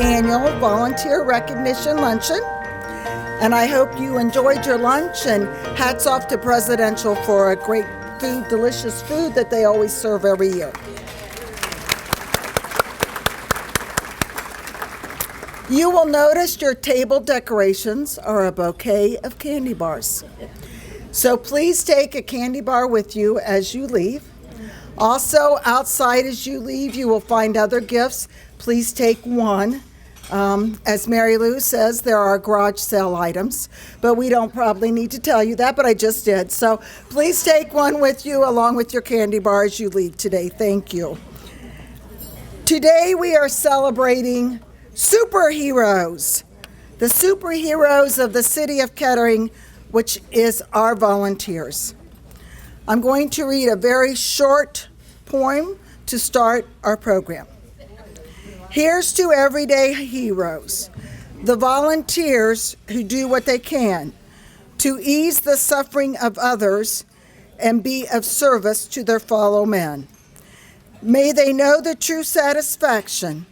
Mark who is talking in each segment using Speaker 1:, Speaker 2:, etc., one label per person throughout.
Speaker 1: annual Volunteer Recognition Luncheon. And I hope you enjoyed your lunch, and hats off to Presidential for a great food, delicious food that they always serve every year. You will notice your table decorations are a bouquet of candy bars. So please take a candy bar with you as you leave. Also, outside as you leave, you will find other gifts. Please take one. As Mary Lou says, there are garage sale items, but we don't probably need to tell you that, but I just did. So please take one with you along with your candy bar as you leave today. Thank you. Today we are celebrating superheroes, the superheroes of the City of Kettering, which is our volunteers. I'm going to read a very short poem to start our program. Here's to everyday heroes, the volunteers who do what they can to ease the suffering of others and be of service to their fellow men. May they know the true satisfaction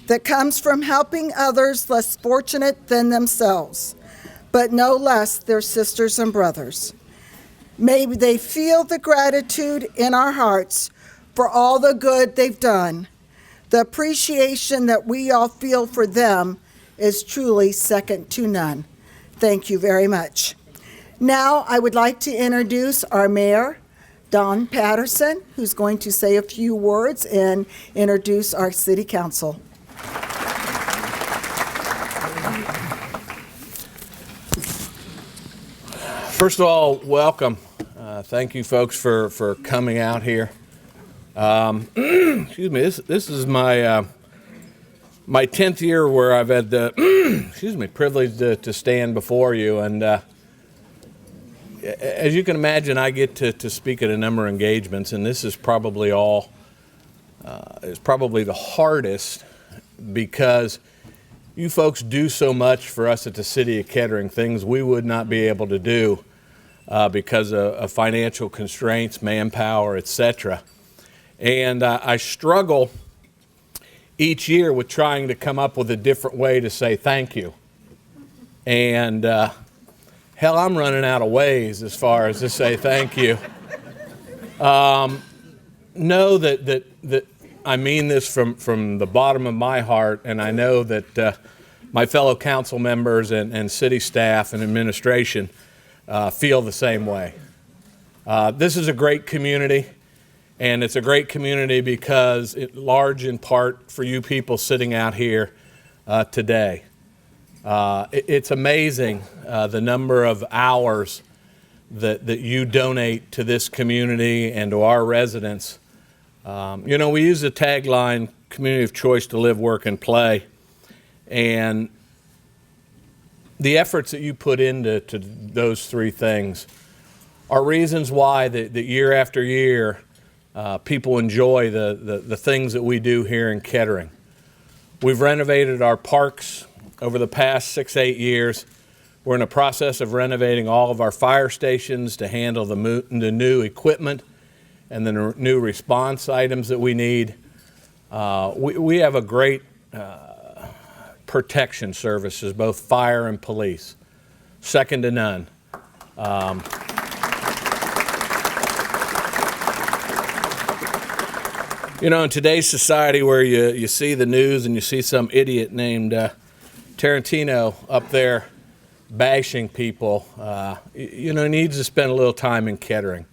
Speaker 1: that comes from helping others less fortunate than themselves, but no less their sisters and brothers. May they feel the gratitude in our hearts for all the good they've done. The appreciation that we all feel for them is truly second to none. Thank you very much. Now I would like to introduce our mayor, Don Patterson, who's going to say a few words and introduce our city council.
Speaker 2: First of all, welcome. Thank you folks for coming out here. Excuse me, this is my 10th year where I've had the privilege to stand before you, and as you can imagine, I get to speak at a number of engagements, and this is probably the hardest, because you folks do so much for us at the City of Kettering, things we would not be able to do because of financial constraints, manpower, etc. And I struggle each year with trying to come up with a different way to say thank you. And hell, I'm running out of ways as far as to say thank you. Know that I mean this from the bottom of my heart, and I know that my fellow council members and city staff and administration feel the same way. This is a great community. And it's a great community because large in part for you people sitting out here today. It's amazing the number of hours that you donate to this community and to our residents. We use the tagline, community of choice to live, work, and play. And the efforts that you put into those three things are reasons why that year after year, people enjoy the things that we do here in Kettering. We've renovated our parks over the past 6-8 years. We're in the process of renovating all of our fire stations to handle the new equipment and the new response items that we need. We have a great protection services, both fire and police, second to none. In today's society where you see the news and you see some idiot named Tarantino up there bashing people, he needs to spend a little time in Kettering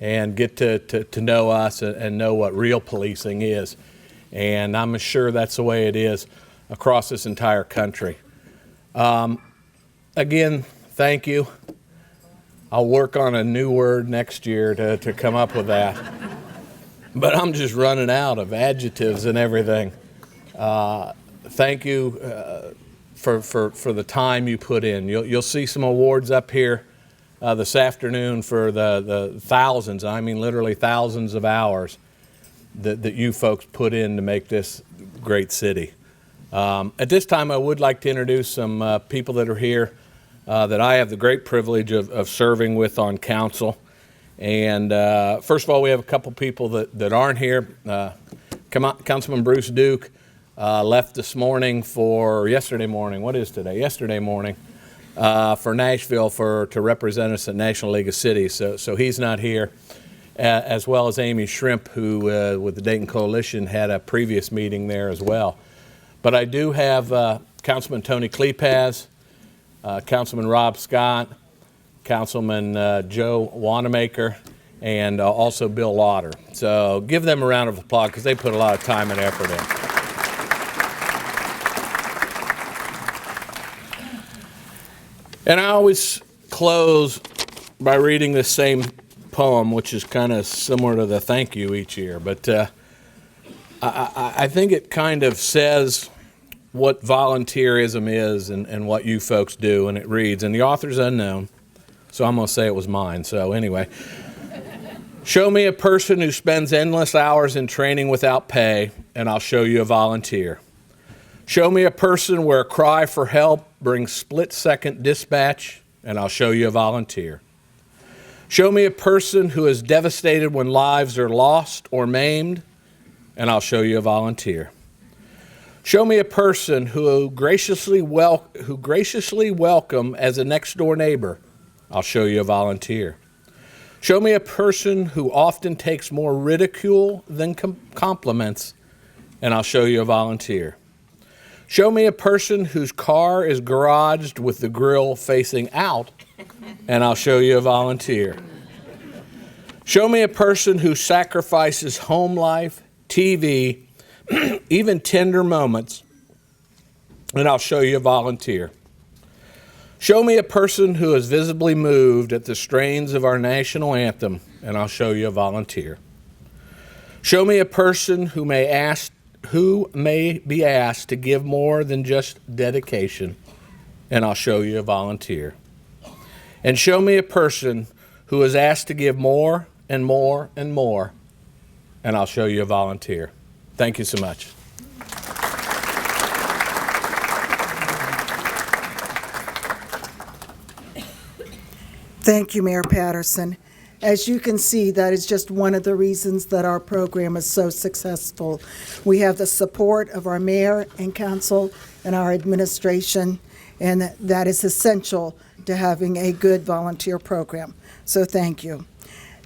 Speaker 2: and get to know us and know what real policing is. And I'm sure that's the way it is across this entire country. Again, thank you. I'll work on a new word next year to come up with that. But I'm just running out of adjectives and everything. Thank you for the time you put in. You'll see some awards up here this afternoon for the thousands, I mean literally thousands of hours that you folks put in to make this great city. At this time, I would like to introduce some people that are here that I have the great privilege of serving with on council. And first of all, we have a couple people that aren't here. Councilman Bruce Duke, left this morning for yesterday morning. What is today? Yesterday morning for Nashville to represent us at National League of Cities. So he's not here, as well as Amy Shrimp, who with the Dayton Coalition had a previous meeting there as well. But I do have Councilman Tony Klepaz, Councilman Rob Scott, Councilman Joe Wanamaker, and also Bill Lauder. So give them a round of applause because they put a lot of time and effort in. And I always close by reading this same poem, which is kind of similar to the thank you each year. But I think it kind of says what volunteerism is and what you folks do. And it reads, and the author's unknown, so I'm going to say it was mine. So anyway, show me a person who spends endless hours in training without pay, and I'll show you a volunteer. Show me a person where a cry for help brings split-second dispatch, and I'll show you a volunteer. Show me a person who is devastated when lives are lost or maimed, and I'll show you a volunteer. Show me a person who graciously welcome as a next-door neighbor. I'll show you a volunteer. Show me a person who often takes more ridicule than compliments, and I'll show you a volunteer. Show me a person whose car is garaged with the grill facing out, and I'll show you a volunteer. Show me a person who sacrifices home life, TV, even tender moments, and I'll show you a volunteer. Show me a person who is visibly moved at the strains of our national anthem, and I'll show you a volunteer. Show me a person who may be asked to give more than just dedication, and I'll show you a volunteer. And show me a person who is asked to give more and more and more, and I'll show you a volunteer. Thank you so much.
Speaker 1: Thank you, Mayor Patterson. As you can see, that is just one of the reasons that our program is so successful. We have the support of our mayor and council and our administration, and that is essential to having a good volunteer program. So thank you.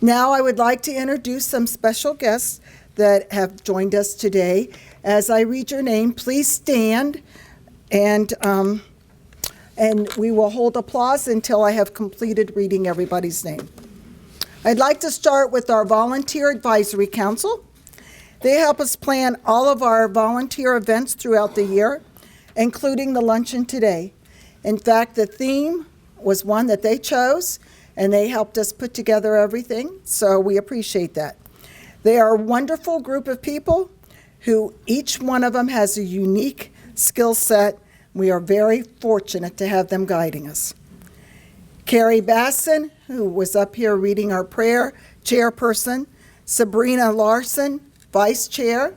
Speaker 1: Now I would like to introduce some special guests that have joined us today. As I read your name, please stand, and we will hold applause until I have completed reading everybody's name. I'd like to start with our Volunteer Advisory Council. They help us plan all of our volunteer events throughout the year, including the luncheon today. In fact, the theme was one that they chose, and they helped us put together everything, so we appreciate that. They are a wonderful group of people who each one of them has a unique skill set. We are very fortunate to have them guiding us. Carrie Basson, who was up here reading our prayer, chairperson. Sabrina Larson, vice chair.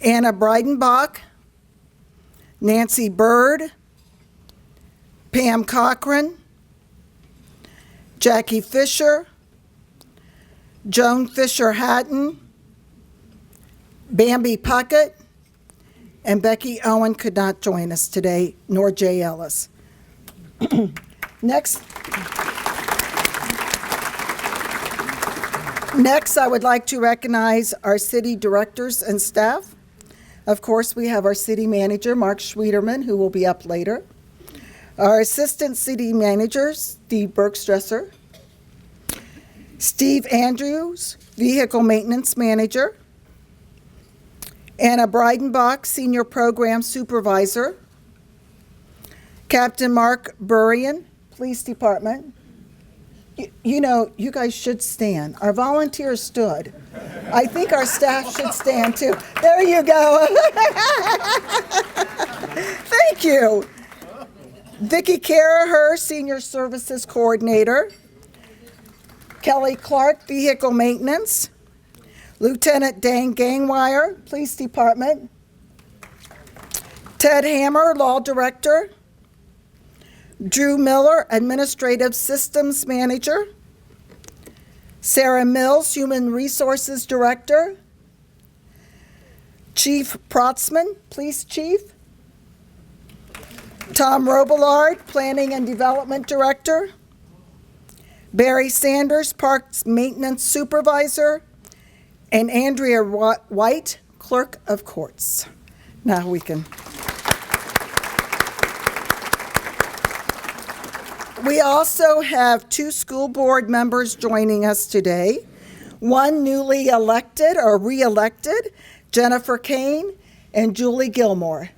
Speaker 1: Anna Breidenbach, Nancy Bird, Pam Cochran, Jackie Fisher, Joan Fisher-Hatton, Bambi Puckett, and Becky Owen could not join us today, nor Jay Ellis. Next, I would like to recognize our city directors and staff. Of course, we have our city manager, Mark Schwederman, who will be up later. Our assistant city manager, Steve Bergstresser. Steve Andrews, vehicle maintenance manager. Anna Breidenbach, senior program supervisor. Captain Mark Burian, police department. You know, you guys should stand. Our volunteers stood. I think our staff should stand too. There you go. Thank you. Vicki Caraher, senior services coordinator. Kelly Clark, vehicle maintenance. Lieutenant Dan Gangwire, police department. Ted Hammer, law director. Drew Miller, administrative systems manager. Sarah Mills, human resources director. Chief Protzman, Police Chief. Tom Robillard, Planning and Development Director. Barry Sanders, Parks Maintenance Supervisor. And Andrea White, Clerk of Courts. Now we can. We also have 2 school board members joining us today. One newly elected or re-elected, Jennifer Kane and Julie Gilmore.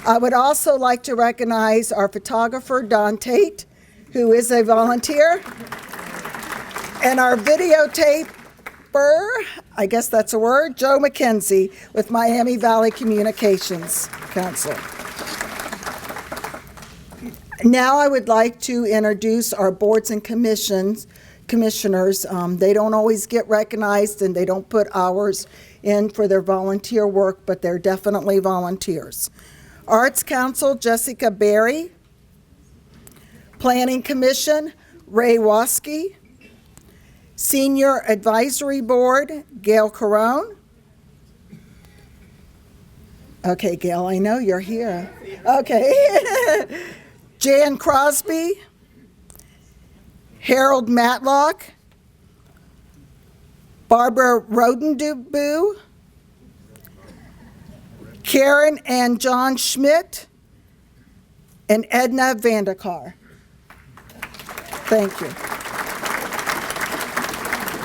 Speaker 1: I would also like to recognize our photographer, Don Tate, who is a volunteer, and our videotaper, I guess that's a word, Joe McKenzie with Miami Valley Communications Council. Now I would like to introduce our boards and commissioners. They don't always get recognized and they don't put hours in for their volunteer work, but they're definitely volunteers. Arts Council, Jessica Berry. Planning Commission, Ray Waskey. Senior Advisory Board, Gail Carone. Okay, Gail, I know you're here. Okay. Jan Crosby. Harold Matlock. Barbara Rodendubu. Karen and John Schmidt. And Edna Vandekar. Thank you.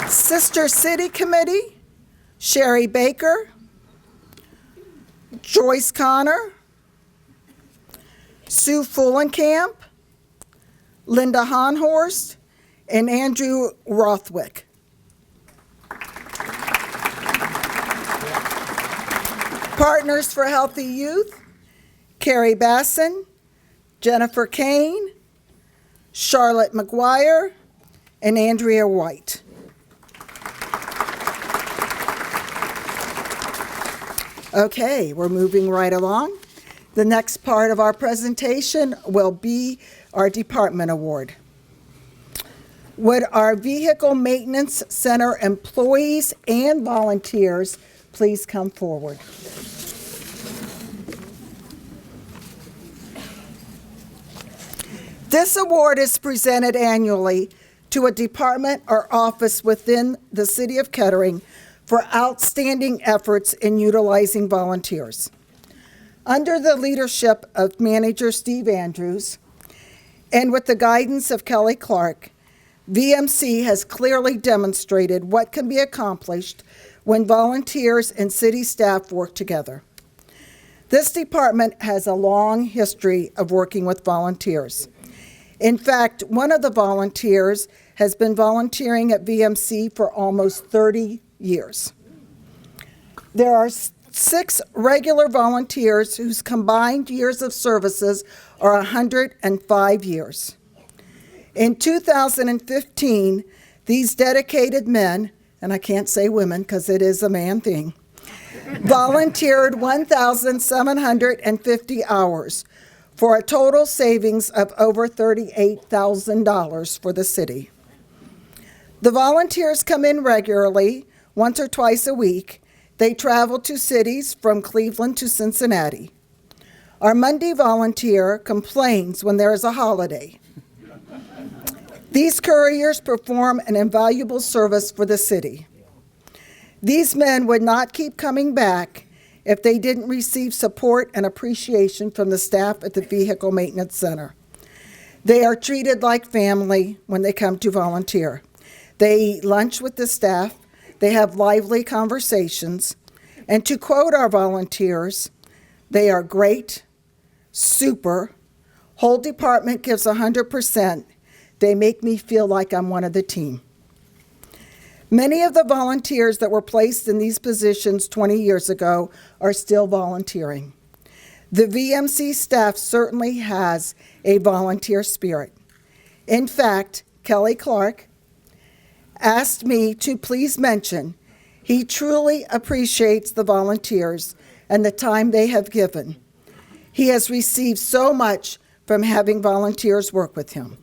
Speaker 1: Sister City Committee, Sherry Baker, Joyce Connor, Sue Fullenkamp, Linda Honhorst, and Andrew Rothwick. Partners for Healthy Youth, Carrie Basson, Jennifer Kane, Charlotte McGuire, and Andrea White. Okay, we're moving right along. The next part of our presentation will be our department award. Would our Vehicle Maintenance Center employees and volunteers please come forward? This award is presented annually to a department or office within the City of Kettering for outstanding efforts in utilizing volunteers. Under the leadership of Manager Steve Andrews and with the guidance of Kelly Clark, VMC has clearly demonstrated what can be accomplished when volunteers and city staff work together. This department has a long history of working with volunteers. In fact, one of the volunteers has been volunteering at VMC for almost 30 years. There are 6 regular volunteers whose combined years of services are 105 years. In 2015, these dedicated men, and I can't say women because it is a man thing, volunteered 1,750 hours for a total savings of over $38,000 for the city. The volunteers come in regularly, once or twice a week. They travel to cities from Cleveland to Cincinnati. Our Monday volunteer complains when there is a holiday. These couriers perform an invaluable service for the city. These men would not keep coming back if they didn't receive support and appreciation from the staff at the Vehicle Maintenance Center. They are treated like family when they come to volunteer. They eat lunch with the staff. They have lively conversations. And to quote our volunteers, they are great, super, whole department gives 100%. They make me feel like I'm one of the team. Many of the volunteers that were placed in these positions 20 years ago are still volunteering. The VMC staff certainly has a volunteer spirit. In fact, Kelly Clark asked me to please mention he truly appreciates the volunteers and the time they have given. He has received so much from having volunteers work with him.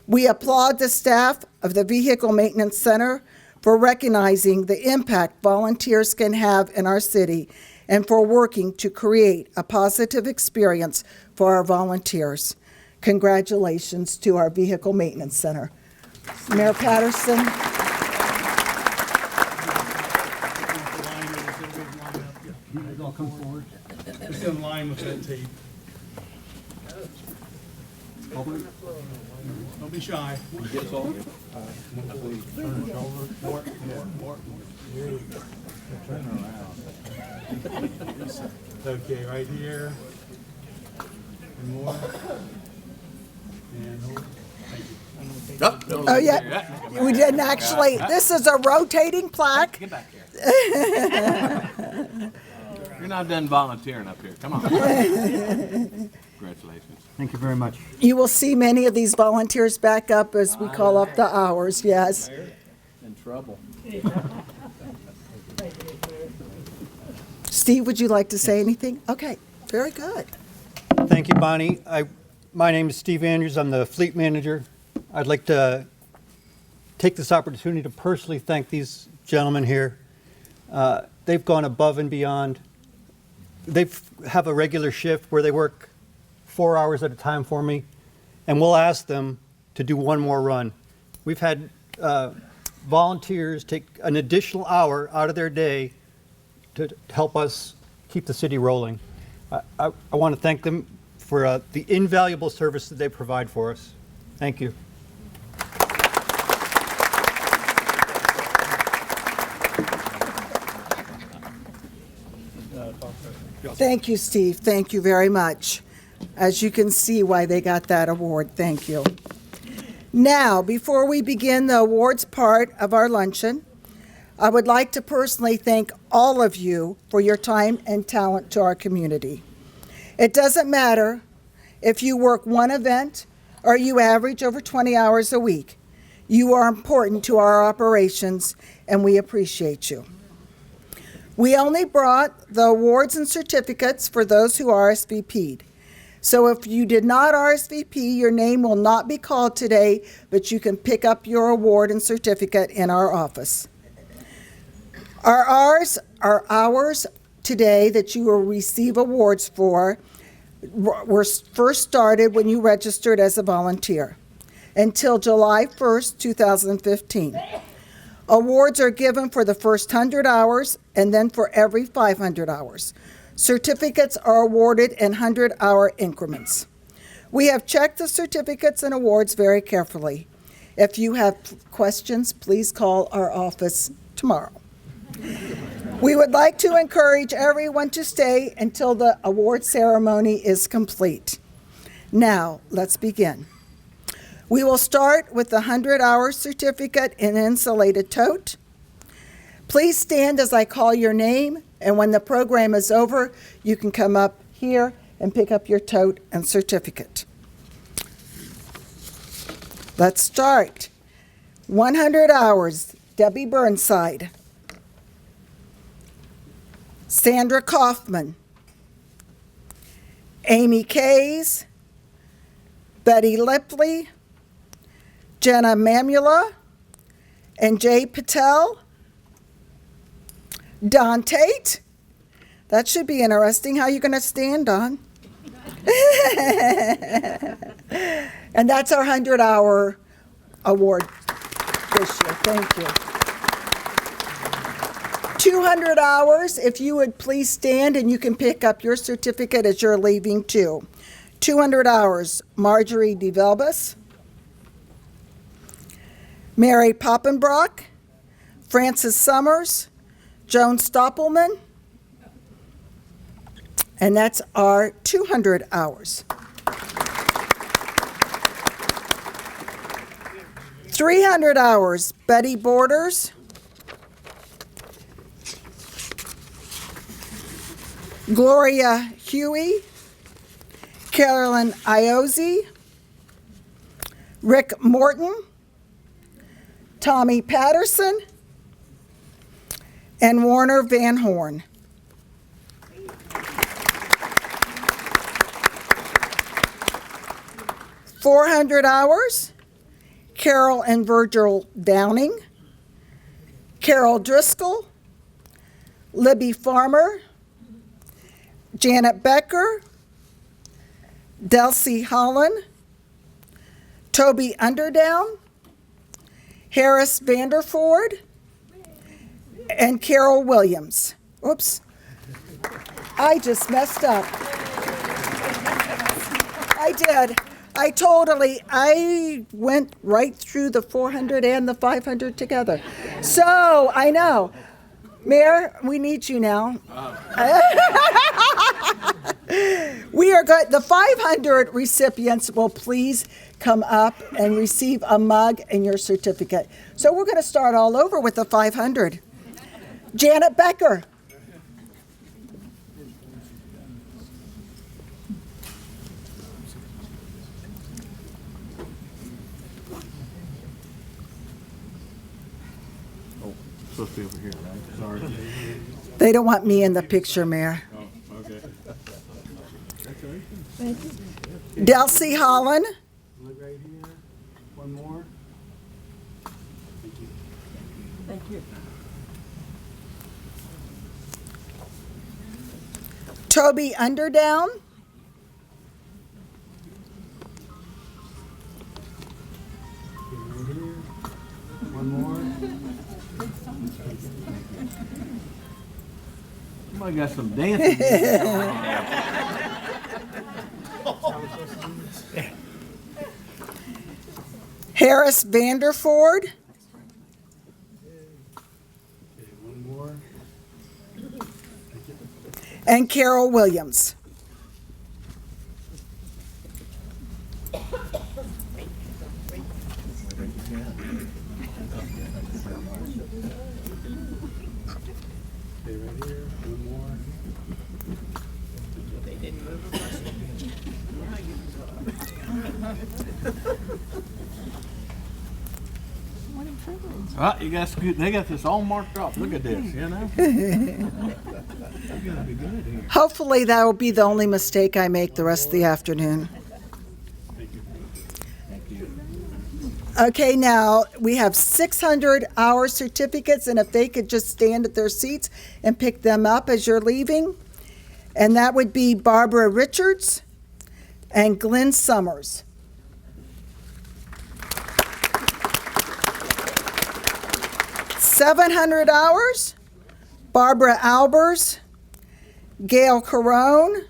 Speaker 1: We applaud the staff of the Vehicle Maintenance Center for recognizing the impact volunteers can have in our city and for working to create a positive experience for our volunteers. Congratulations to our Vehicle Maintenance Center. Mayor Patterson.
Speaker 3: All come forward. Just in line with that tape. Don't be shy. Okay, right here. And more. And over. Thank you.
Speaker 1: Oh, yeah. We didn't actually. This is a rotating plaque.
Speaker 2: Get back here. You're not done volunteering up here. Come on. Congratulations.
Speaker 3: Thank you very much.
Speaker 1: You will see many of these volunteers back up as we call up the hours, yes.
Speaker 2: In trouble.
Speaker 1: Steve, would you like to say anything? Okay, very good.
Speaker 4: Thank you, Bonnie. My name is Steve Andrews. I'm the fleet manager. I'd like to take this opportunity to personally thank these gentlemen here. They've gone above and beyond. They have a regular shift where they work 4 hours at a time for me, and we'll ask them to do one more run. We've had volunteers take an additional hour out of their day to help us keep the city rolling. I want to thank them for the invaluable service that they provide for us. Thank you.
Speaker 1: Thank you, Steve. Thank you very much. As you can see why they got that award. Thank you. Now, before we begin the awards part of our luncheon, I would like to personally thank all of you for your time and talent to our community. It doesn't matter if you work one event or you average over 20 hours a week. You are important to our operations, and we appreciate you. We only brought the awards and certificates for those who RSVP'd. So if you did not RSVP, your name will not be called today, but you can pick up your award and certificate in our office. Our hours today that you will receive awards for were first started when you registered as a volunteer until July 1st, 2015. Awards are given for the first 100 hours and then for every 500 hours. Certificates are awarded in 100-hour increments. We have checked the certificates and awards very carefully. If you have questions, please call our office tomorrow. We would like to encourage everyone to stay until the award ceremony is complete. Now, let's begin. We will start with the 100-hour certificate in insulated tote. Please stand as I call your name, and when the program is over, you can come up here and pick up your tote and certificate. Let's start. 100 hours, Debbie Burnside. Sandra Kaufman. Amy Kays. Betty Lipley. Jenna Mamula. And Jay Patel. Don Tate. That should be interesting. How are you going to stand, Don? And that's our 100-hour award this year. Thank you. 200 hours, if you would please stand and you can pick up your certificate as you're leaving too. 200 hours, Marjorie DeVelbus, Mary Poppenbrock, Frances Summers, Joan Stoppelman, and that's our 200 hours. 300 hours, Betty Borders, Gloria Huey, Carolyn Iozzi, Rick Morton, Tommy Patterson, and Warner Van Horn. $400, Carol and Virgil Downing, Carol Driscoll, Libby Farmer, Janet Becker, Delcy Holland, Toby Underdown, Harris Vanderford, and Carol Williams. Oops, I just messed up. I did. I went right through the 400 and the 500 together. So, I know. Mayor, we need you now. We are good. The 500 recipients will please come up and receive a mug and your certificate. So we're going to start all over with the 500. Janet Becker.
Speaker 2: Supposed to be over here, right? Sorry.
Speaker 1: They don't want me in the picture, Mayor.
Speaker 2: Oh, okay.
Speaker 1: Delcy Holland.
Speaker 3: Look right here. One more. Thank you.
Speaker 1: Toby Underdown.
Speaker 3: Right here. One more.
Speaker 2: Somebody got some dancing.
Speaker 1: Harris Vanderford.
Speaker 3: Okay, one more.
Speaker 1: And Carol Williams.
Speaker 3: Okay, right here. One more.
Speaker 2: You guys, they got this all marked off. Look at this, you know?
Speaker 1: Hopefully that will be the only mistake I make the rest of the afternoon. Okay, now we have 600 hour certificates, and if they could just stand at their seats and pick them up as you're leaving. And that would be Barbara Richards and Glenn Summers. $700 hours, Barbara Albers, Gail Carone,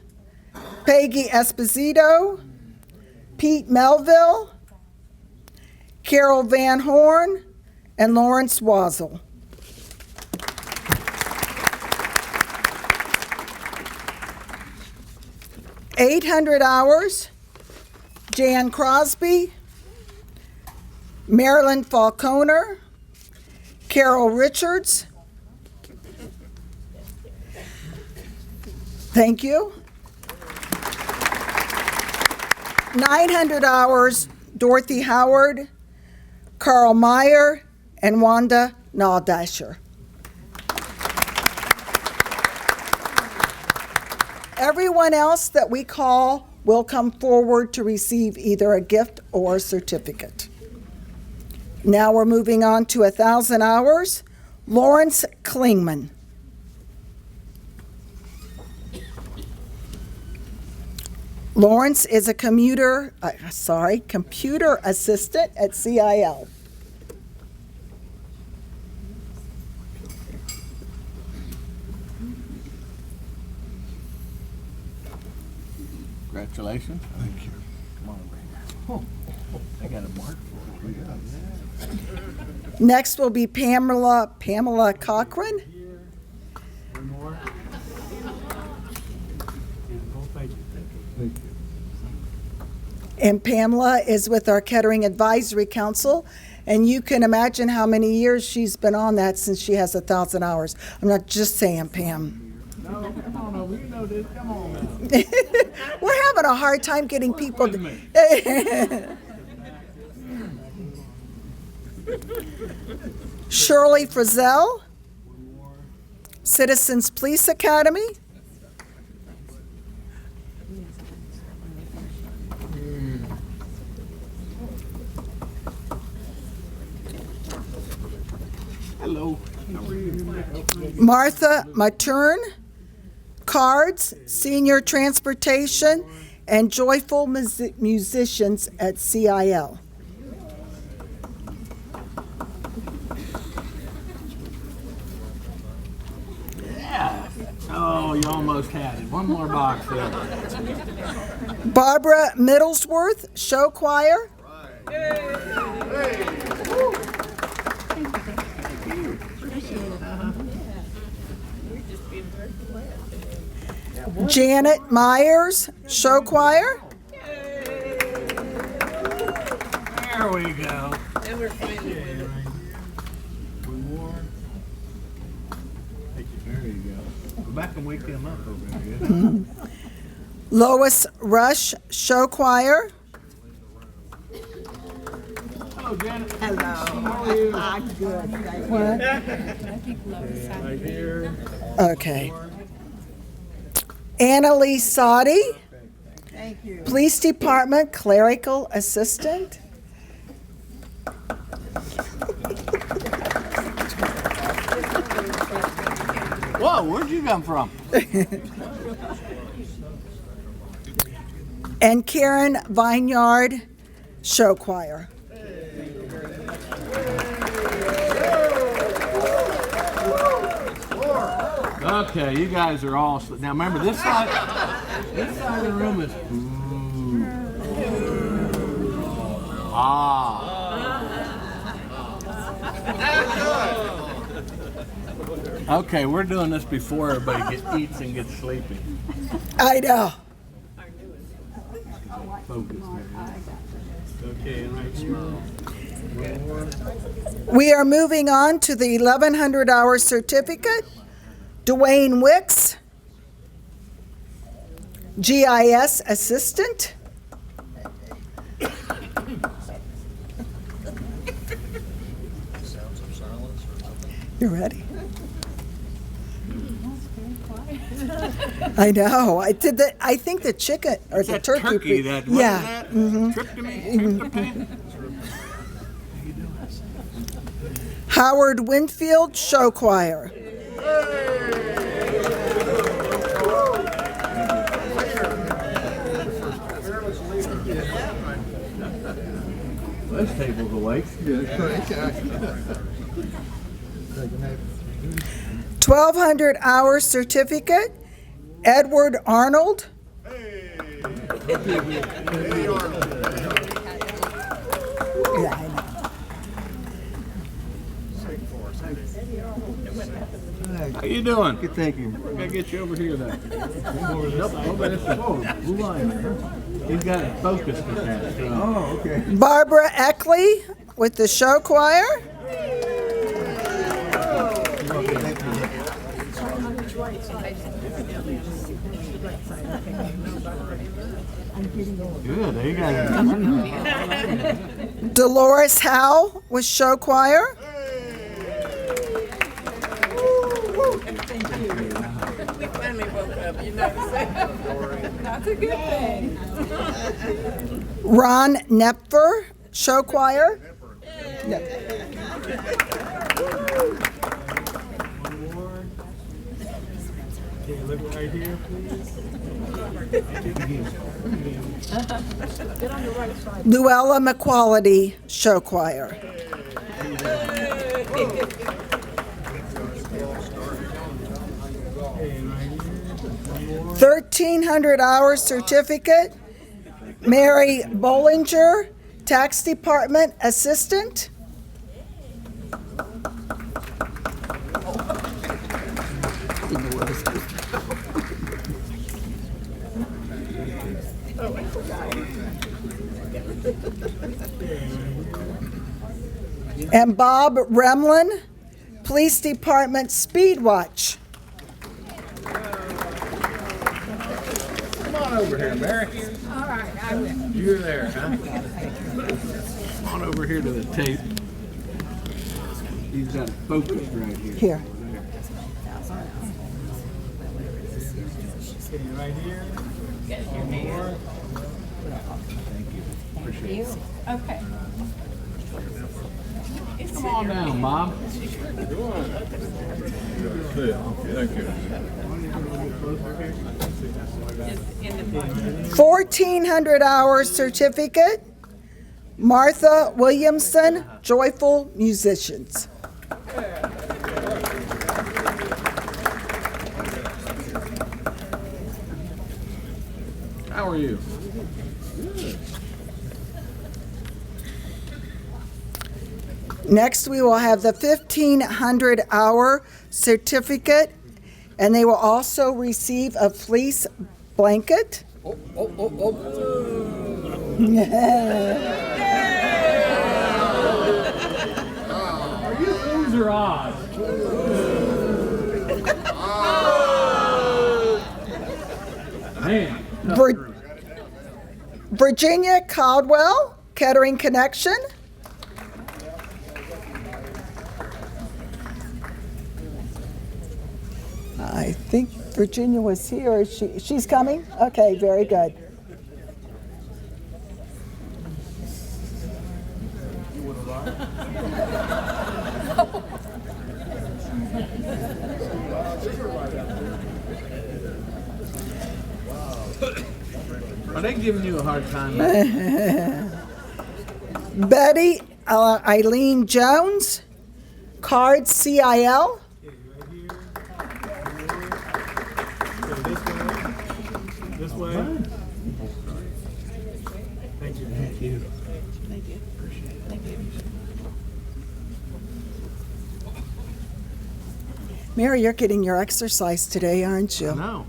Speaker 1: Peggy Esposito, Pete Melville, Carol Van Horn, and Lawrence Wazzle. $800 hours, Jan Crosby, Marilyn Falconer, Carol Richards. Thank you. 900 hours, Dorothy Howard, Carl Meyer, and Wanda Naldasher. Everyone else that we call will come forward to receive either a gift or a certificate. Now we're moving on to 1,000 hours. Lawrence Klingman. Lawrence is a computer assistant at CIL.
Speaker 2: Congratulations. Thank you. Come on, Brandon. I got a mark for you.
Speaker 1: Next will be Pamela Cochran.
Speaker 3: Here. One more. And oh, thank you.
Speaker 2: Thank you.
Speaker 1: And Pamela is with our Kettering Advisory Council. And you can imagine how many years she's been on that since she has 1,000 hours. I'm not just saying, Pam.
Speaker 3: No, come on over. You know this. Come on now.
Speaker 1: We're having a hard time getting people
Speaker 3: Wait a minute.
Speaker 1: Shirley Frizzell,
Speaker 3: One more.
Speaker 1: Citizens Police Academy.
Speaker 2: Hello.
Speaker 1: Martha Matern, Cards, Senior Transportation, and Joyful Musicians at CIL.
Speaker 2: Oh, you almost had it. One more box there.
Speaker 1: Barbara Middlesworth, Show Choir. Janet Myers, Show Choir.
Speaker 2: There we go.
Speaker 5: And we're finally winning.
Speaker 3: One more.
Speaker 2: There you go. Go back and wake them up over there.
Speaker 1: Lois Rush, Show Choir.
Speaker 2: Hello, Janet.
Speaker 3: Right here.
Speaker 1: Okay. Annalie Sadi. Police Department Clerical Assistant.
Speaker 2: Whoa, where'd you come from?
Speaker 1: And Karen Vineyard, Show Choir.
Speaker 2: Okay, you guys are all now. Remember this side. This side of the room is. Okay, we're doing this before everybody eats and gets sleepy.
Speaker 1: I know.
Speaker 2: Focus there.
Speaker 3: Okay, and right here. One more.
Speaker 1: We are moving on to the 1100-hour certificate. Dwayne Wicks, GIS Assistant. You ready? I know. I did that. I think the chicken or the
Speaker 2: That
Speaker 1: turkey.
Speaker 2: turkey, that
Speaker 1: yeah.
Speaker 2: Tryptophan.
Speaker 1: Howard Winfield, Show Choir.
Speaker 2: This table's awake.
Speaker 1: 1200-hour certificate. Edward Arnold. Yeah, I know.
Speaker 2: How you doing?
Speaker 4: Good, thank you.
Speaker 2: Gotta get you over here then. Over this side. Blue line. He's got it focused with that. So.
Speaker 4: Oh, okay.
Speaker 1: Barbara Eckley with the Show Choir.
Speaker 2: Good, there you go.
Speaker 1: Dolores Howe with Show Choir.
Speaker 5: We finally woke up, you know. That's a good thing.
Speaker 1: Ron Nepfer, Show Choir.
Speaker 3: One more. Okay, look right here, please.
Speaker 1: Luella McQuality, Show Choir.
Speaker 3: Okay, and right here. One more.
Speaker 1: 1300-hour certificate. Mary Bollinger, Tax Department Assistant. And Bob Remlin, Police Department Speed Watch.
Speaker 2: Come on over here, Mary. All right, I will. You're there, huh? Come on over here to the tape. He's got it focused right here.
Speaker 1: Here.
Speaker 3: Okay, right here. One more.
Speaker 5: Okay. Come on.
Speaker 2: on down, Bob.
Speaker 6: Thank you.
Speaker 1: 1,400-hour certificate, Martha Williamson, Joyful Musicians.
Speaker 2: How are you?
Speaker 1: Next, we will have the 1,500-hour certificate, and they will also receive a fleece blanket.
Speaker 2: Are you Who's or Oz? Man.
Speaker 1: Virginia Caldwell, Kettering Connection. I think Virginia was here. She's coming? Okay, very good.
Speaker 2: Are they giving you a hard time?
Speaker 1: Betty Eileen Jones, card CIL.
Speaker 3: This way. Thank you. Thank you.
Speaker 1: Mary, you're getting your exercise today, aren't you?
Speaker 2: No.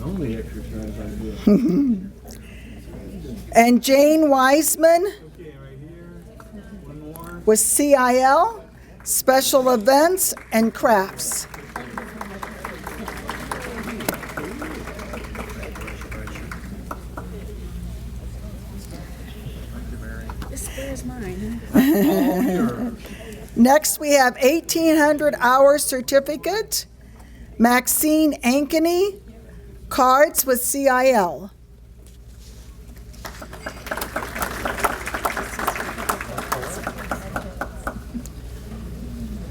Speaker 2: Only exercise I do.
Speaker 1: And Jane Wiseman
Speaker 3: Okay, right here. One more.
Speaker 1: with CIL, Special Events and Crafts.
Speaker 5: This square's mine.
Speaker 1: Next, we have 1,800-hour certificate, Maxine Ankeny, cards with CIL.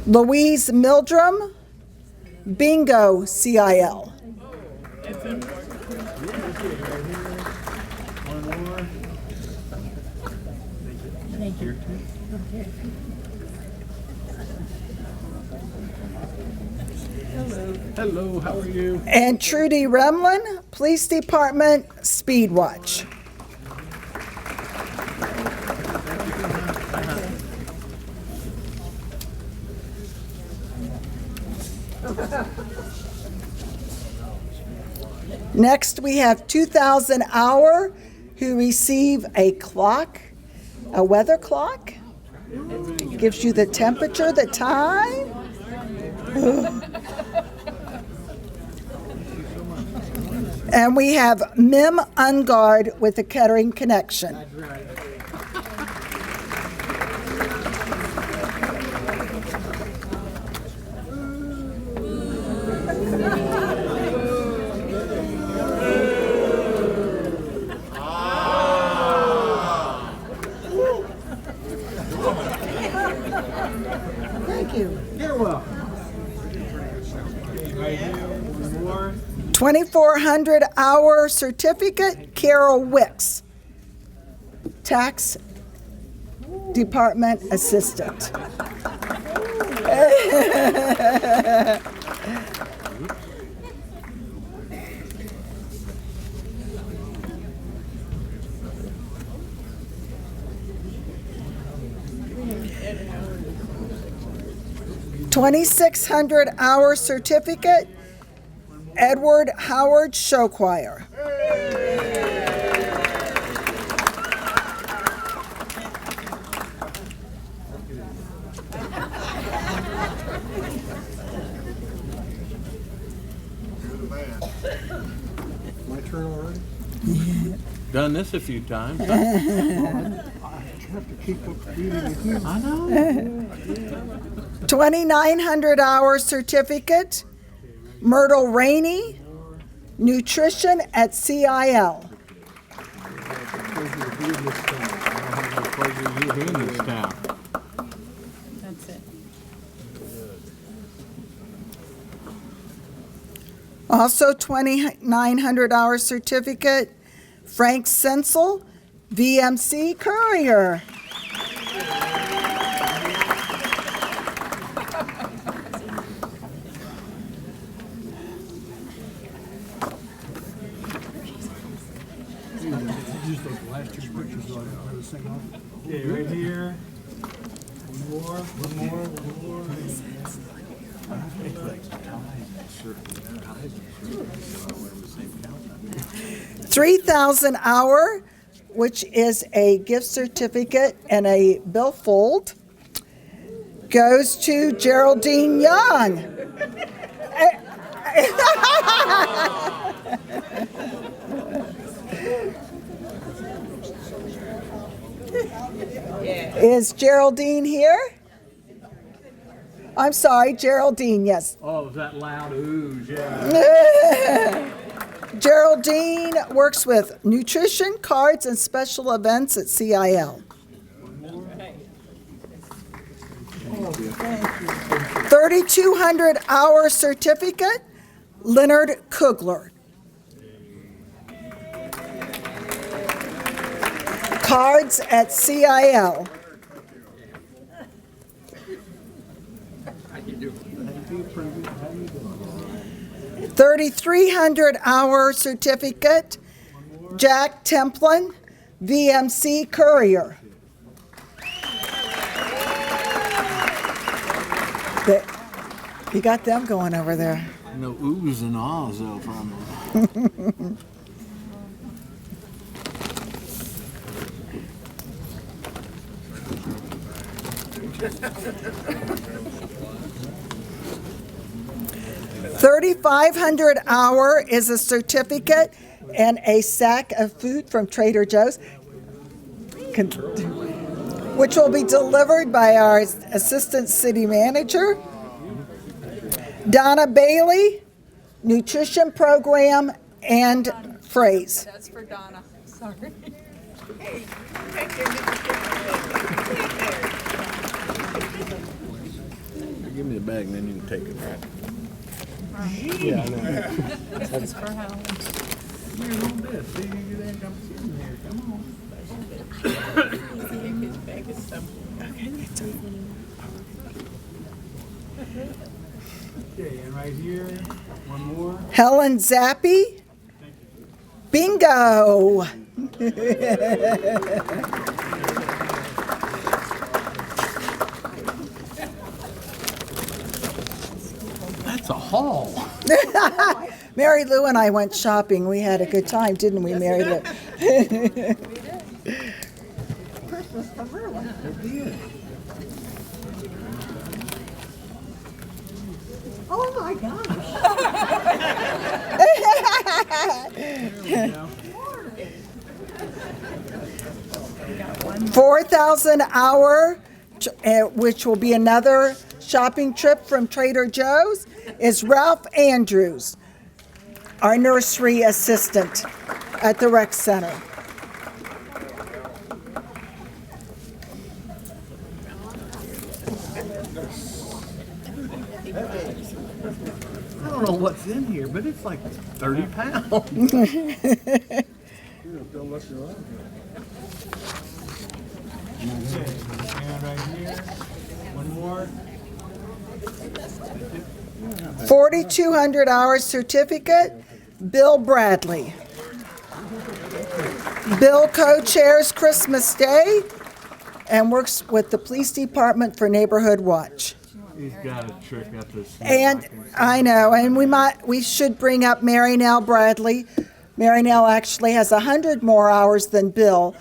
Speaker 1: Louise Mildrum, bingo CIL.
Speaker 3: One more.
Speaker 2: Hello, how are you?
Speaker 1: And Trudy Remlin, Police Department, Speed Watch. Next, we have 2,000 hour who receive a clock, a weather clock. Gives you the temperature, the time. And we have Mim Ungard with the Kettering Connection. Thank you.
Speaker 2: You're welcome.
Speaker 3: Right here. One more.
Speaker 1: 2,400-hour certificate, Carol Wicks, Tax Department Assistant. $2,600-hour certificate, Edward Howard Show Choir.
Speaker 6: My turn already?
Speaker 2: Done this a few times.
Speaker 6: I have to keep up reading with you.
Speaker 2: I know.
Speaker 1: 2,900-hour certificate, Myrtle Rainey, Nutrition at CIL.
Speaker 2: Pleasure to be in this town. I don't have no pleasure you being in this town.
Speaker 1: Also, $2,900 certificate, Frank Sensel, VMC Courier.
Speaker 6: Use those last two pictures so I don't have this thing on.
Speaker 3: Okay, right here. One more.
Speaker 1: 3,000 hour, which is a gift certificate and a billfold, goes to Geraldine Young. Is Geraldine here? I'm sorry, Geraldine, yes.
Speaker 3: Oh, was that loud ooze? Yeah.
Speaker 1: Geraldine works with nutrition, cards, and special events at CIL. 3,200 hour certificate, Leonard Kugler. Cards at CIL. 3,300 hour certificate, Jack Templin, VMC Courier. You got them going over there.
Speaker 6: No oohs and ahs though from them.
Speaker 1: 3,500 hour is a certificate and a sack of food from Trader Joe's, which will be delivered by our Assistant City Manager. Donna Bailey, Nutrition Program and Phrase.
Speaker 5: That's for Donna. Sorry.
Speaker 6: Give me the bag and then you can take it.
Speaker 5: That's for Helen.
Speaker 3: Here, a little bit. See, you ain't come sitting here. Come on.
Speaker 5: His bag is so.
Speaker 3: Okay, and right here, one more.
Speaker 1: Helen Zappi. Bingo.
Speaker 3: That's a haul.
Speaker 1: Mary Lou and I went shopping. We had a good time, didn't we, Mary Lou?
Speaker 7: Oh my gosh.
Speaker 1: 4,000 hour, which will be another shopping trip from Trader Joe's, is Ralph Andrews, our nursery assistant at the rec center.
Speaker 3: I don't know what's in here, but it's like 30 pounds. And right here, one more.
Speaker 1: 4,200 hour certificate, Bill Bradley. Bill co-chairs Christmas Day and works with the police department for Neighborhood Watch.
Speaker 3: He's got a trick up this.
Speaker 1: And I know, and we should bring up Mary Nell Bradley. Mary Nell actually has 100 more hours than Bill.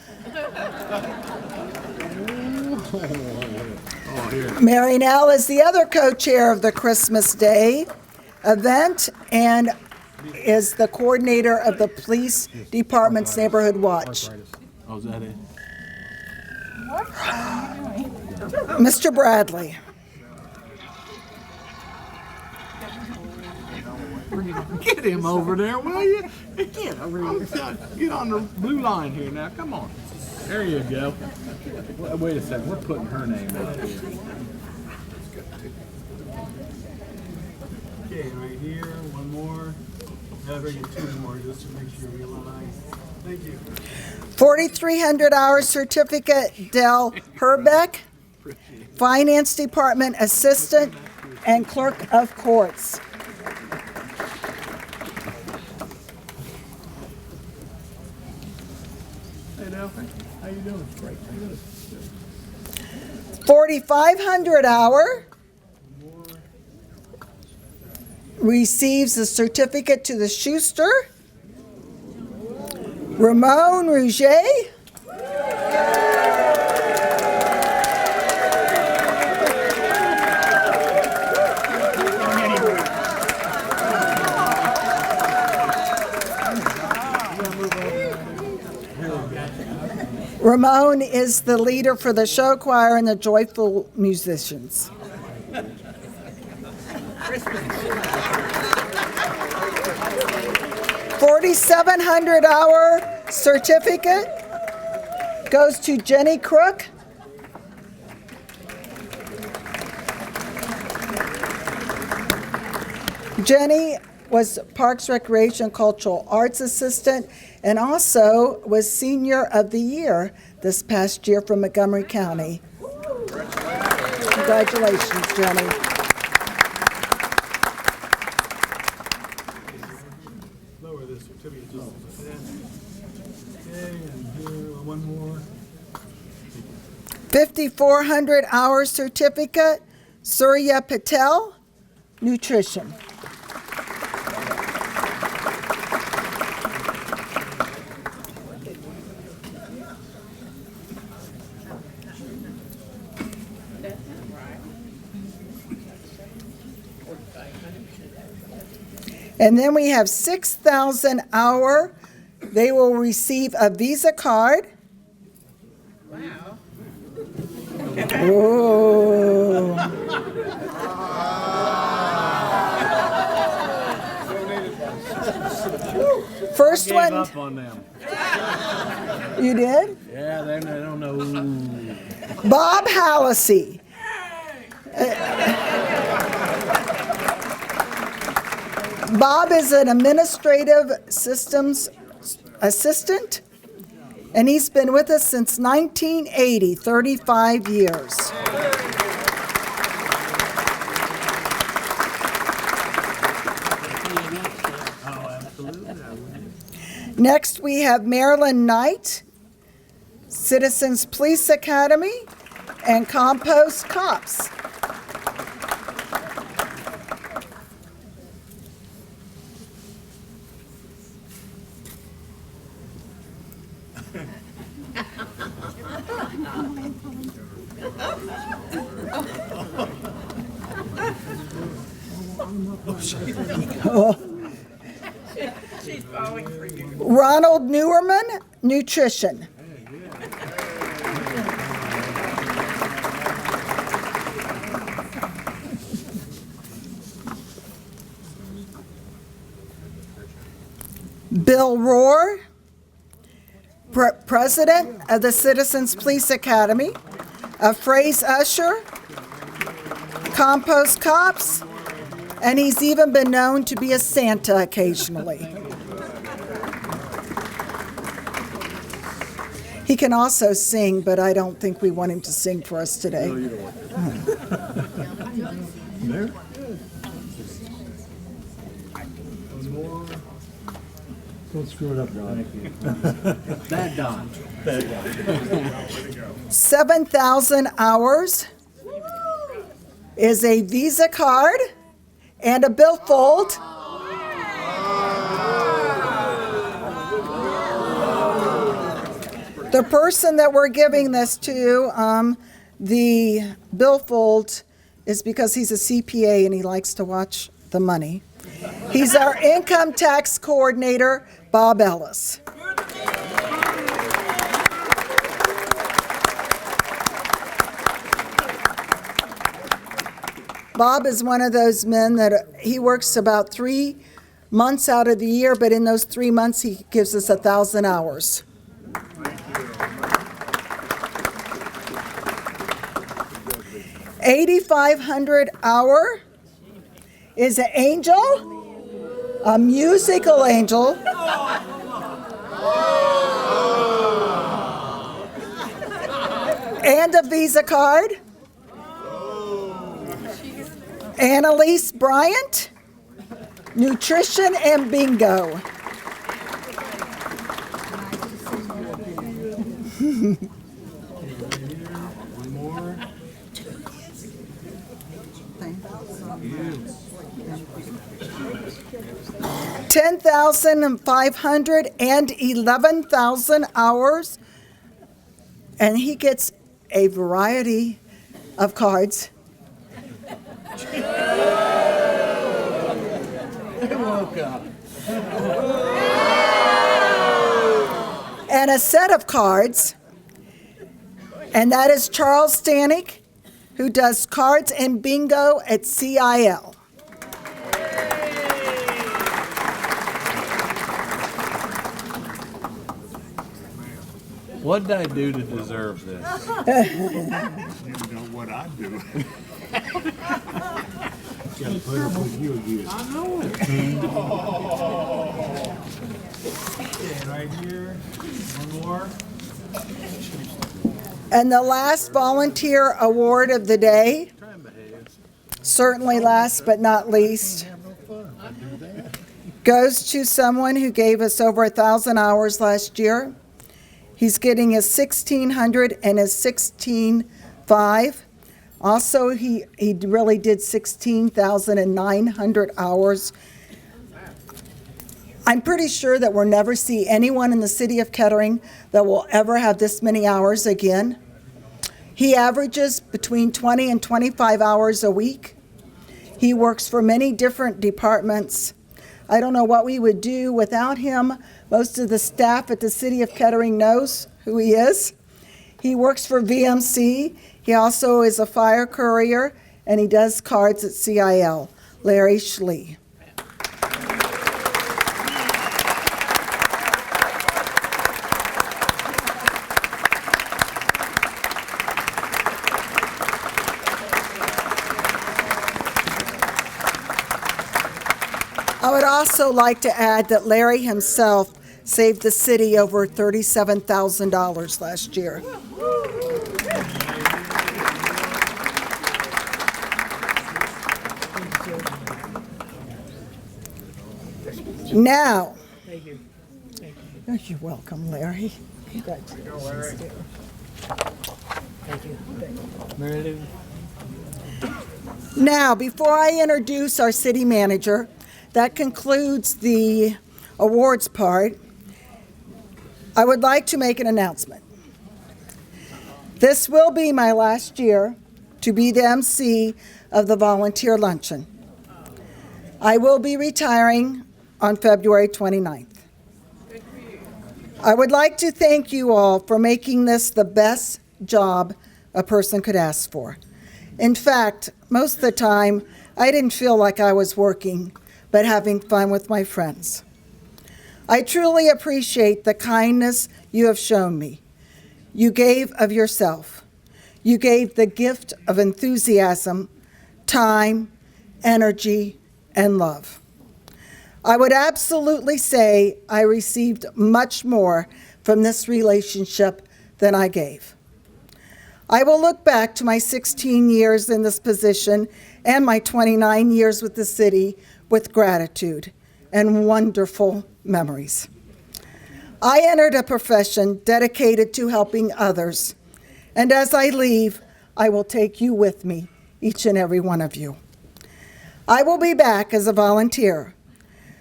Speaker 1: Mary Nell is the other co-chair of the Christmas Day event and is the coordinator of the police department's Neighborhood Watch.
Speaker 3: Oh, is that it?
Speaker 1: Mr. Bradley.
Speaker 3: Get him over there, will you? Get over here. Get on the blue line here now. Come on. There you go. Wait a second. We're putting her name up here.
Speaker 6: bring you two more just to make sure we align. Thank you.
Speaker 1: 4,300 hours certificate, Del Herbeck, Finance Department Assistant and Clerk of Courts.
Speaker 6: Hey, Delphi, how you doing? Great.
Speaker 1: 4,500 hour receives the certificate to the Schuster, Ramon Rouget. Ramon is the leader for the show choir and the Joyful Musicians. 4,700 hour certificate goes to Jenny Crook. Jenny was Parks, Recreation, Cultural Arts Assistant and also was Senior of the Year this past year from Montgomery County. Congratulations, Jenny.
Speaker 6: Lower this certificate just a bit. Okay, and here, one more.
Speaker 1: 5,400 hour certificate, Surya Patel, Nutrition. And then we have 6,000 hour. They will receive a Visa card.
Speaker 5: Wow.
Speaker 1: Ooh. First
Speaker 3: Gave
Speaker 1: one,
Speaker 3: up on them.
Speaker 1: you did?
Speaker 3: Yeah, they don't know.
Speaker 1: Bob Hallisey. Bob is an administrative systems assistant, and he's been with us since 1980, 35 years. Next, we have Marilyn Knight, Citizens Police Academy, and Compost Cops.
Speaker 5: She's falling for you.
Speaker 1: Ronald Newerman, Nutrition. Bill Rohr, President of the Citizens Police Academy, a phrase usher, Compost Cops, and he's even been known to be a Santa occasionally. He can also sing, but I don't think we want him to sing for us today.
Speaker 6: There. One more. Don't screw it up, Don. Bad Don.
Speaker 1: 7,000 hours is a Visa card and a billfold. The person that we're giving this to, the billfold, is because he's a CPA and he likes to watch the money. He's our income tax coordinator, Bob Ellis. Bob is one of those men that he works about 3 months out of the year, but in those 3 months he gives us 1,000 hours. $8,500 hour is an Angel a musical angel, and a Visa card, Annalise Bryant, nutrition and bingo.
Speaker 3: One more.
Speaker 1: $10,500 and 11,000 hours, and he gets a variety of cards. And a set of cards, and that is Charles Stanek, who does cards and bingo at CIL.
Speaker 2: What did I do to deserve this?
Speaker 3: You know what I do.
Speaker 6: Gotta put up with you again.
Speaker 3: I know it. Okay, right here. One more.
Speaker 1: And the last volunteer award of the day, certainly last but not least, goes to someone who gave us over 1,000 hours last year. He's getting his 1,600 and his 16,500. Also, he really did 16,900 hours. I'm pretty sure that we'll never see anyone in the city of Kettering that will ever have this many hours again. He averages between 20 and 25 hours a week. He works for many different departments. I don't know what we would do without him. Most of the staff at the City of Kettering knows who he is. He works for VMC. He also is a fire courier, and he does cards at CIL. Larry Schlee. I would also like to add that Larry himself saved the city over $37,000 last year. Now, oh, you're welcome, Larry. Congratulations, dear. Now, before I introduce our city manager, that concludes the awards part. I would like to make an announcement. This will be my last year to be the MC of the Volunteer Luncheon. I will be retiring on February 29th. I would like to thank you all for making this the best job a person could ask for. In fact, most of the time, I didn't feel like I was working, but having fun with my friends. I truly appreciate the kindness you have shown me. You gave of yourself. You gave the gift of enthusiasm, time, energy, and love. I would absolutely say I received much more from this relationship than I gave. I will look back to my 16 years in this position and my 29 years with the city with gratitude and wonderful memories. I entered a profession dedicated to helping others, and as I leave, I will take you with me, each and every one of you. I will be back as a volunteer,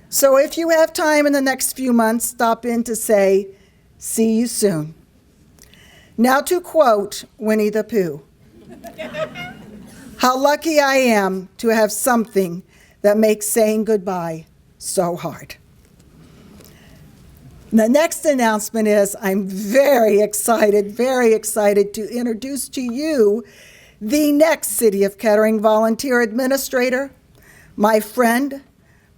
Speaker 1: so if you have time in the next few months, stop in to say, "See you soon." Now to quote Winnie the Pooh, "How lucky I am to have something that makes saying goodbye so hard." The next announcement is I'm very excited to introduce to you the next City of Kettering Volunteer Administrator, my friend,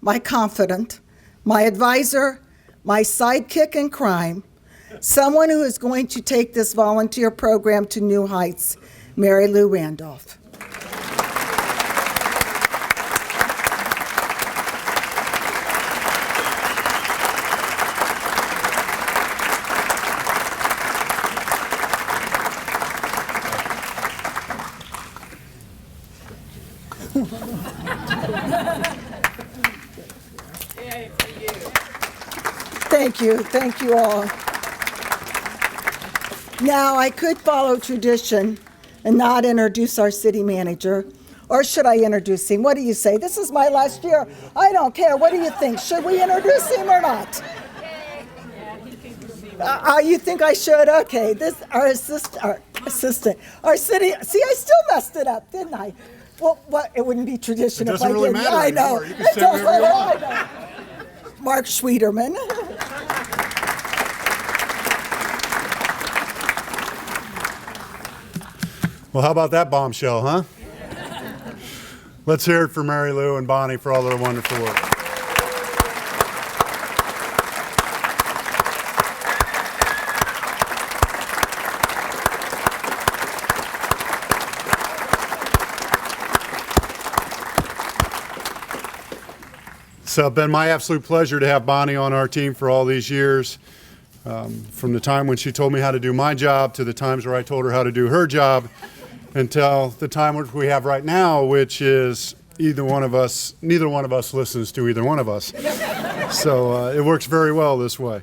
Speaker 1: my confidant, my advisor, my sidekick in crime, someone who is going to take this volunteer program to new heights, Mary Lou Randolph.
Speaker 5: Yay for you.
Speaker 1: Thank you all. Now, I could follow tradition and not introduce our city manager, or should I introduce him? What do you say? This is my last year. I don't care. What do you think? Should we introduce him or not? You think I should? Okay. This our assistant, our city. See, I still messed it up, didn't I? Well, what? It wouldn't be tradition if I
Speaker 3: doesn't really
Speaker 1: didn't.
Speaker 3: matter
Speaker 1: I know.
Speaker 3: anymore. You can
Speaker 1: It
Speaker 3: say
Speaker 1: doesn't.
Speaker 3: whatever you
Speaker 1: I know. Mark Schwederman.
Speaker 8: Well, how about that bombshell, huh? Let's hear it for Mary Lou and Bonnie for all their wonderful work. So it's been my absolute pleasure to have Bonnie on our team for all these years. From the time when she told me how to do my job to the times where I told her how to do her job, until the time which we have right now, which is neither one of us listens to either one of us. So it works very well this way.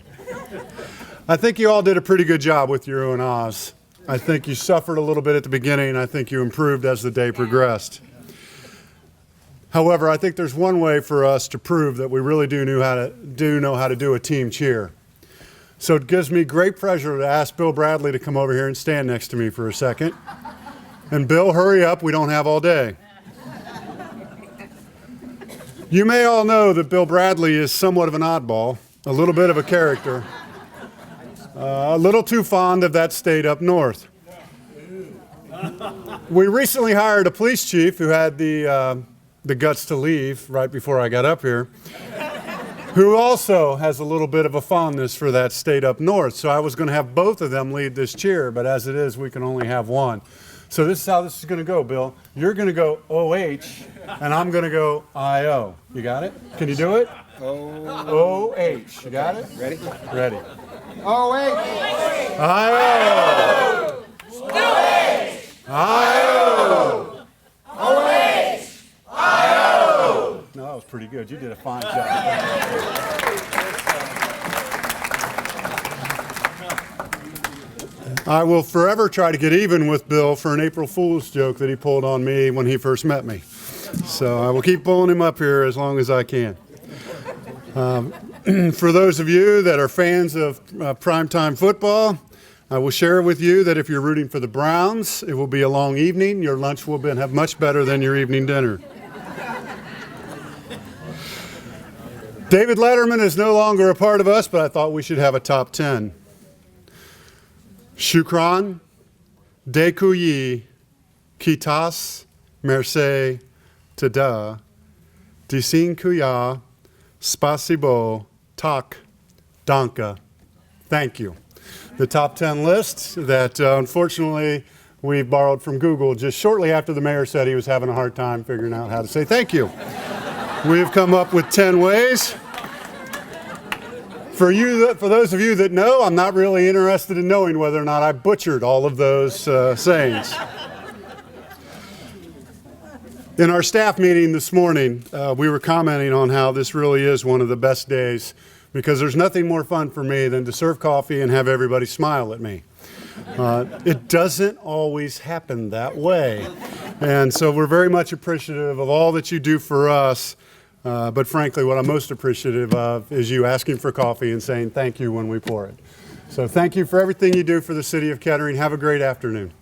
Speaker 8: I think you all did a pretty good job with your own Oz. I think you suffered a little bit at the beginning. I think you improved as the day progressed. However, I think there's one way for us to prove that we really do know how to do a team cheer. So it gives me great pleasure to ask Bill Bradley to come over here and stand next to me for a second. And Bill, hurry up, we don't have all day. You may all know that Bill Bradley is somewhat of an oddball, a little bit of a character, a little too fond of that state up north. We recently hired a police chief who had the guts to leave right before I got up here, who also has a little bit of a fondness for that state up north. So I was going to have both of them lead this cheer, but as it is, we can only have one. So this is how this is going to go, Bill. You're going to go O-H, and I'm going to go I-O. You got it? Can you do it? O-H. You got it? Ready? Ready. O-H. I-O. O-H. I-O. O-H. I-O. No, that was pretty good. You did a fine job. I will forever try to get even with Bill for an April Fool's joke that he pulled on me when he first met me. So I will keep pulling him up here as long as I can. For those of you that are fans of primetime football, I will share with you that if you're rooting for the Browns, it will be a long evening. Your lunch will have much better than your evening dinner. David Letterman is no longer a part of us, but I thought we should have a top 10. Shukran, Dekuyi, Kitas, Merce, Tada, Disin Kuya, Spasibo, Tak, Danka. Thank you. The top 10 list that unfortunately we borrowed from Google just shortly after the mayor said he was having a hard time figuring out how to say thank you. We've come up with 10 ways. For those of you that know, I'm not really interested in knowing whether or not I butchered all of those sayings. In our staff meeting this morning, we were commenting on how this really is one of the best days because there's nothing more fun for me than to serve coffee and have everybody smile at me. It doesn't always happen that way. And so we're very much appreciative of all that you do for us. But frankly, what I'm most appreciative of is you asking for coffee and saying thank you when we pour it. So thank you for everything you do for the City of Kettering. Have a great afternoon.